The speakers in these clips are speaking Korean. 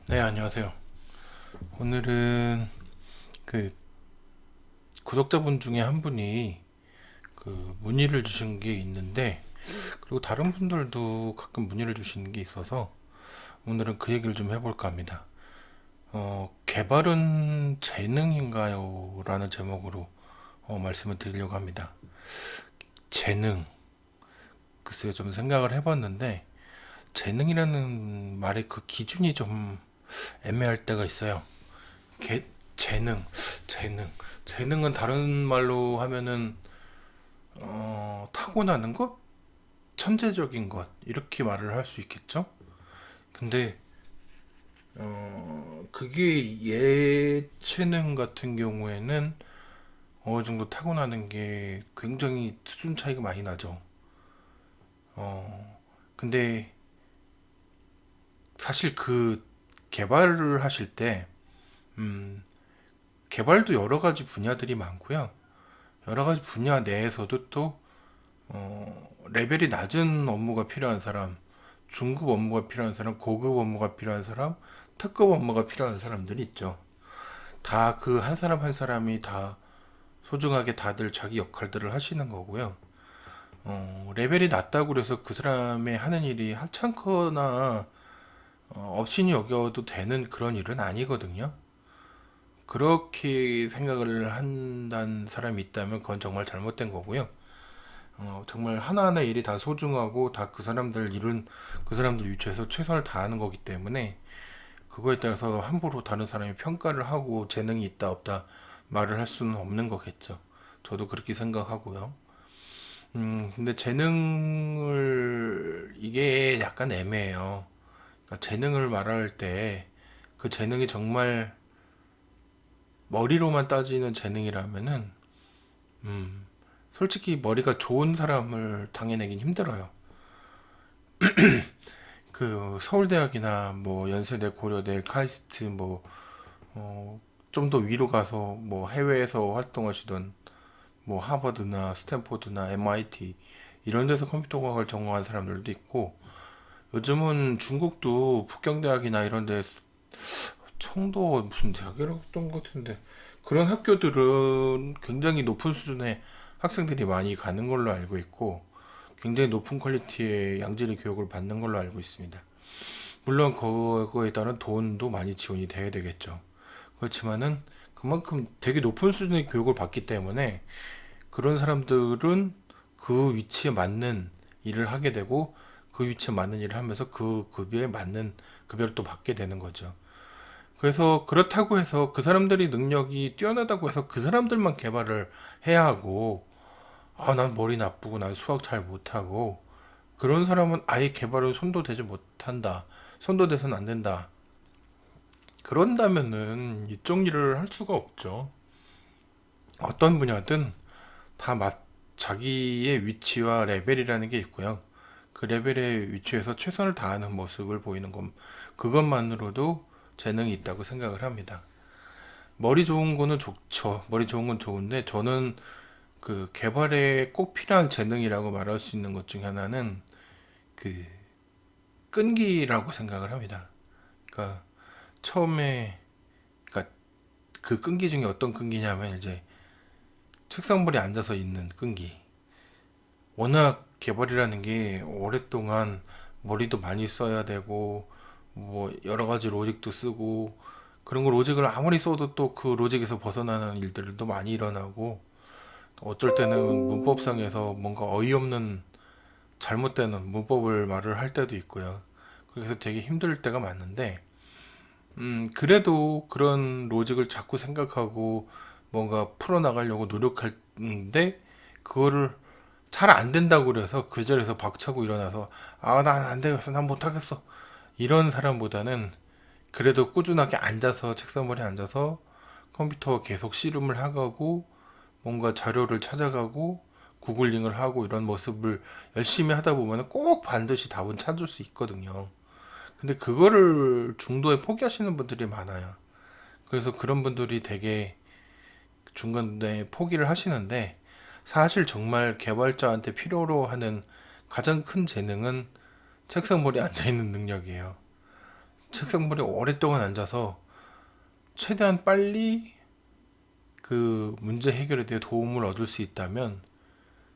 네, 안녕하세요. 오늘은 그 구독자분 중에 한 분이 문의를 주신 게 있는데, 그리고 다른 분들도 가끔 문의를 주시는 게 있어서 오늘은 그 얘기를 좀 해볼까 합니다. 개발은 재능인가요? 라는 제목으로 말씀을 드리려고 합니다. 재능. 글쎄요, 좀 생각을 해봤는데, 재능이라는 말의 그 기준이 좀 애매할 때가 있어요. 개, 재능, 재능. 재능은 다른 말로 하면은 타고나는 것, 천재적인 것 이렇게 말을 할 수 있겠죠. 근데 그게 예체능 같은 경우에는 어느 정도 타고나는 게 굉장히 수준 차이가 많이 나죠. 근데 사실 그 개발을 하실 때 음, 개발도 여러 가지 분야들이 많고요. 여러 가지 분야 내에서도 또 레벨이 낮은 업무가 필요한 사람, 중급 업무가 필요한 사람, 고급 업무가 필요한 사람, 특급 업무가 필요한 사람들이 있죠. 다 그 한 사람 한 사람이 다 소중하게 다들 자기 역할들을 하시는 거고요. 레벨이 낮다고 그래서 그 사람의 하는 일이 하찮거나 업신이 여겨도 되는 그런 일은 아니거든요. 그렇게 생각을 한다는 사람이 있다면 그건 정말 잘못된 거고요. 정말 하나하나 일이 다 소중하고 다 그 사람들 위치에서 최선을 다하는 거기 때문에 그거에 따라서 함부로 다른 사람이 평가를 하고 재능이 있다 없다 말을 할 수는 없는 거겠죠. 저도 그렇게 생각하고요. 근데 재능을 이게 약간 애매해요. 그러니까 재능을 말할 때 그 재능이 정말 머리로만 따지는 재능이라면은 음, 솔직히 머리가 좋은 사람을 당해내긴 힘들어요. 그 서울대학이나 뭐 연세대, 고려대, 카이스트 뭐 좀 더 위로 가서 뭐 해외에서 활동하시던 뭐 하버드나 스탠포드나 MIT 이런 데서 컴퓨터 과학을 전공한 사람들도 있고 요즘은 중국도 북경대학이나 이런 데 청도 무슨 대학이라고 했던 것 같은데 그런 학교들은 굉장히 높은 수준의 학생들이 많이 가는 걸로 알고 있고 굉장히 높은 퀄리티의 양질의 교육을 받는 걸로 알고 있습니다. 물론 그거에 따른 돈도 많이 지원이 돼야 되겠죠. 그렇지만은 그만큼 되게 높은 수준의 교육을 받기 때문에 그런 사람들은 그 위치에 맞는 일을 하게 되고 그 위치에 맞는 일을 하면서 그 급여에 맞는 급여를 또 받게 되는 거죠. 그래서 그렇다고 해서 그 사람들이 능력이 뛰어나다고 해서 그 사람들만 개발을 해야 하고 난 머리 나쁘고 난 수학 잘 못하고 그런 사람은 아예 개발을 손도 대지 못한다. 손도 대서는 안 된다. 그런다면은 이쪽 일을 할 수가 없죠. 어떤 분야든 다 자기의 위치와 레벨이라는 게 있고요. 그 레벨의 위치에서 최선을 다하는 모습을 보이는 것, 그것만으로도 재능이 있다고 생각을 합니다. 머리 좋은 거는 좋죠. 머리 좋은 건 좋은데 저는 그 개발에 꼭 필요한 재능이라고 말할 수 있는 것 중에 하나는 그 끈기라고 생각을 합니다. 그러니까 처음에 그러니까 그 끈기 중에 어떤 끈기냐면 이제 책상머리에 앉아서 있는 끈기. 워낙 개발이라는 게 오랫동안 머리도 많이 써야 되고 뭐 여러 가지 로직도 쓰고 그런 거 로직을 아무리 써도 또 그 로직에서 벗어나는 일들도 많이 일어나고 어쩔 때는 문법상에서 뭔가 어이없는 잘못되는 문법을 말을 할 때도 있고요. 그래서 되게 힘들 때가 많은데 그래도 그런 로직을 자꾸 생각하고 뭔가 풀어나가려고 노력하는데 그거를 잘 안 된다고 그래서 그 자리에서 박차고 일어나서 난 안 되겠어 난 못하겠어 이런 사람보다는 그래도 꾸준하게 앉아서 책상머리에 앉아서 컴퓨터 계속 씨름을 하고 뭔가 자료를 찾아가고 구글링을 하고 이런 모습을 열심히 하다 보면 꼭 반드시 답은 찾을 수 있거든요. 근데 그거를 중도에 포기하시는 분들이 많아요. 그래서 그런 분들이 되게 중간에 포기를 하시는데 사실 정말 개발자한테 필요로 하는 가장 큰 재능은 책상 머리에 앉아 있는 능력이에요. 책상머리에 오랫동안 앉아서 최대한 빨리 그 문제 해결에 대해 도움을 얻을 수 있다면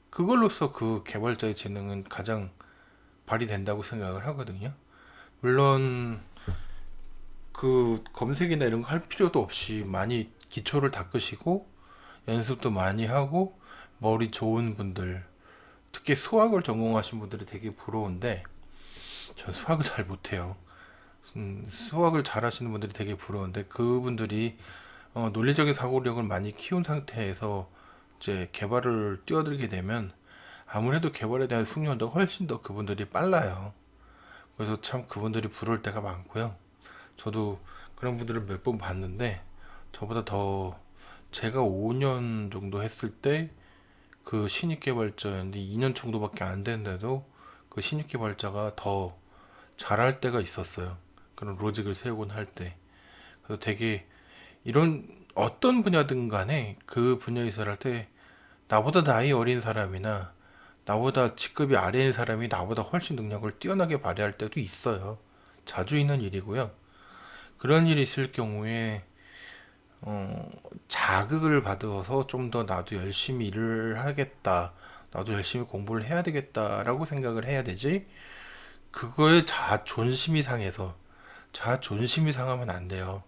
그걸로써 그 개발자의 재능은 가장 발휘된다고 생각을 하거든요. 물론 그 검색이나 이런 거 할 필요도 없이 많이 기초를 닦으시고 연습도 많이 하고 머리 좋은 분들, 특히 수학을 전공하신 분들이 되게 부러운데 저 수학을 잘 못해요. 수학을 잘하시는 분들이 되게 부러운데 그분들이 논리적인 사고력을 많이 키운 상태에서 이제 개발을 뛰어들게 되면 아무래도 개발에 대한 숙련도 훨씬 더 그분들이 빨라요. 그래서 참 그분들이 부러울 때가 많고요. 저도 그런 분들을 몇 번 봤는데 저보다 더 제가 5년 정도 했을 때 그 신입 개발자였는데 2년 정도밖에 안 됐는데도 그 신입 개발자가 더 잘할 때가 있었어요. 그런 로직을 세우곤 할 때. 그래서 되게 이런 어떤 분야든 간에 그 분야에서 할 때 나보다 나이 어린 사람이나 나보다 직급이 아래인 사람이 나보다 훨씬 능력을 뛰어나게 발휘할 때도 있어요. 자주 있는 일이고요. 그런 일이 있을 경우에 자극을 받아서 좀 더 나도 열심히 일을 하겠다. 나도 열심히 공부를 해야 되겠다라고 생각을 해야 되지. 그거에 자존심이 상해서 자존심이 상하면 안 돼요.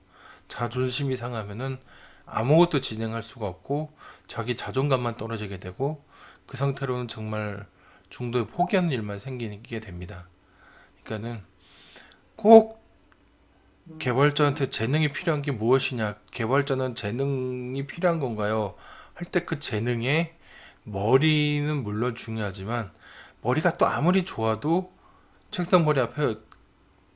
자존심이 상하면은 아무것도 진행할 수가 없고 자기 자존감만 떨어지게 되고 그 상태로는 정말 중도에 포기하는 일만 생기게 됩니다. 그러니까는 꼭 개발자한테 재능이 필요한 게 무엇이냐, 개발자는 재능이 필요한 건가요? 할 때 그 재능에 머리는 물론 중요하지만 머리가 또 아무리 좋아도 책상 머리 앞에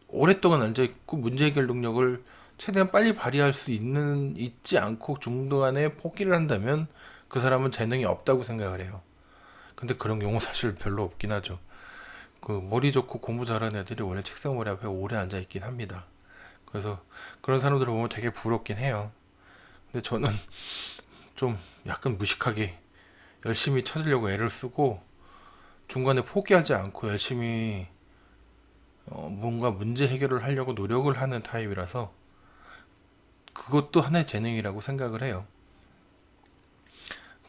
오랫동안 앉아있고 문제 해결 능력을 최대한 빨리 발휘할 수 있지 않고 중간에 포기를 한다면 그 사람은 재능이 없다고 생각을 해요. 근데 그런 경우 사실 별로 없긴 하죠. 그 머리 좋고 공부 잘하는 애들이 원래 책상 머리 앞에 오래 앉아있긴 합니다. 그래서 그런 사람들을 보면 되게 부럽긴 해요. 근데 저는 좀 약간 무식하게 열심히 찾으려고 애를 쓰고 중간에 포기하지 않고 열심히 뭔가 문제 해결을 하려고 노력을 하는 타입이라서 그것도 하나의 재능이라고 생각을 해요.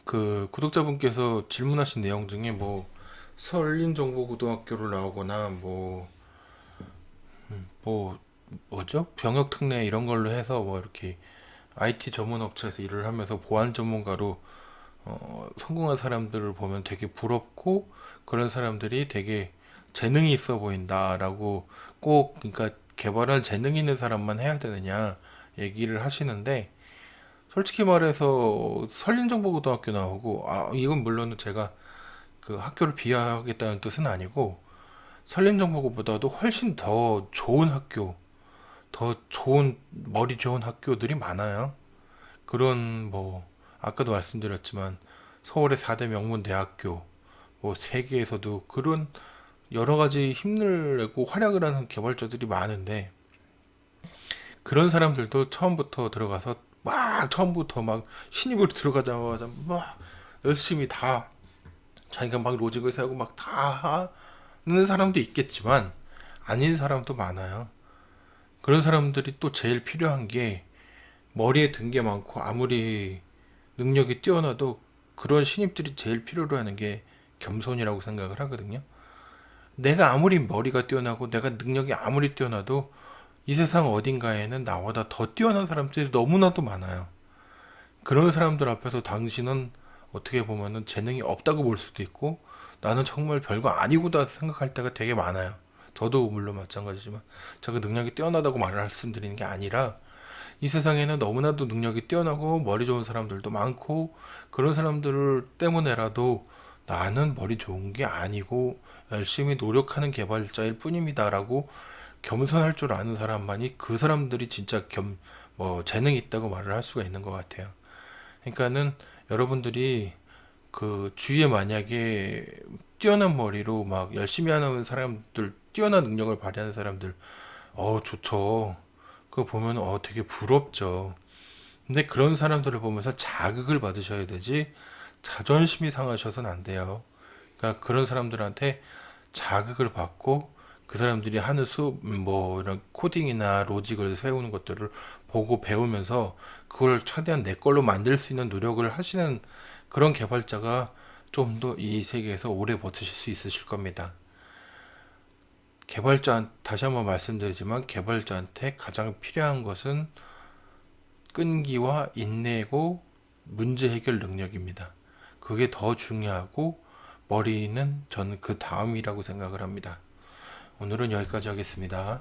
그 구독자분께서 질문하신 내용 중에 뭐 서울린정보고등학교를 나오거나 뭐 뭐죠? 병역 특례 이런 걸로 해서 뭐 이렇게 IT 전문 업체에서 일을 하면서 보안 전문가로 성공한 사람들을 보면 되게 부럽고 그런 사람들이 되게 재능이 있어 보인다라고 꼭 그러니까 개발할 재능 있는 사람만 해야 되느냐 얘기를 하시는데 솔직히 말해서 설린정보고등학교 나오고 이건 물론 제가 그 학교를 비하하겠다는 뜻은 아니고 설린정보고보다도 훨씬 더 좋은 학교 더 좋은 머리 좋은 학교들이 많아요. 그런 뭐 아까도 말씀드렸지만 서울의 4대 명문 대학교 뭐 세계에서도 그런 여러 가지 힘을 내고 활약을 하는 개발자들이 많은데 그런 사람들도 처음부터 들어가서 막 처음부터 막 신입으로 들어가자마자 막 열심히 다 자기가 막 로직을 세우고 막 다 하는 사람도 있겠지만 아닌 사람도 많아요. 그런 사람들이 또 제일 필요한 게 머리에 든 게 많고 아무리 능력이 뛰어나도 그런 신입들이 제일 필요로 하는 게 겸손이라고 생각을 하거든요. 내가 아무리 머리가 뛰어나고 내가 능력이 아무리 뛰어나도 이 세상 어딘가에는 나보다 더 뛰어난 사람들이 너무나도 많아요. 그런 사람들 앞에서 당신은 어떻게 보면은 재능이 없다고 볼 수도 있고 나는 정말 별거 아니구나 생각할 때가 되게 많아요. 저도 물론 마찬가지지만 제가 능력이 뛰어나다고 말씀드리는 게 아니라 이 세상에는 너무나도 능력이 뛰어나고 머리 좋은 사람들도 많고 그런 사람들 때문에라도 나는 머리 좋은 게 아니고 열심히 노력하는 개발자일 뿐입니다라고 겸손할 줄 아는 사람만이 그 사람들이 진짜 재능이 있다고 말을 할 수가 있는 것 같아요. 그러니까는 여러분들이 그 주위에 만약에 뛰어난 머리로 막 열심히 하는 사람들, 뛰어난 능력을 발휘하는 사람들, 좋죠. 그거 보면 되게 부럽죠. 근데 그런 사람들을 보면서 자극을 받으셔야 되지 자존심이 상하셔서는 안 돼요. 그러니까 그런 사람들한테 자극을 받고 그 사람들이 하는 이런 코딩이나 로직을 세우는 것들을 보고 배우면서 그걸 최대한 내 걸로 만들 수 있는 노력을 하시는 그런 개발자가 좀 더 이 세계에서 오래 버티실 수 있으실 겁니다. 다시 한번 말씀드리지만 개발자한테 가장 필요한 것은 끈기와 인내고 문제 해결 능력입니다. 그게 더 중요하고 머리는 저는 그 다음이라고 생각을 합니다. 오늘은 여기까지 하겠습니다.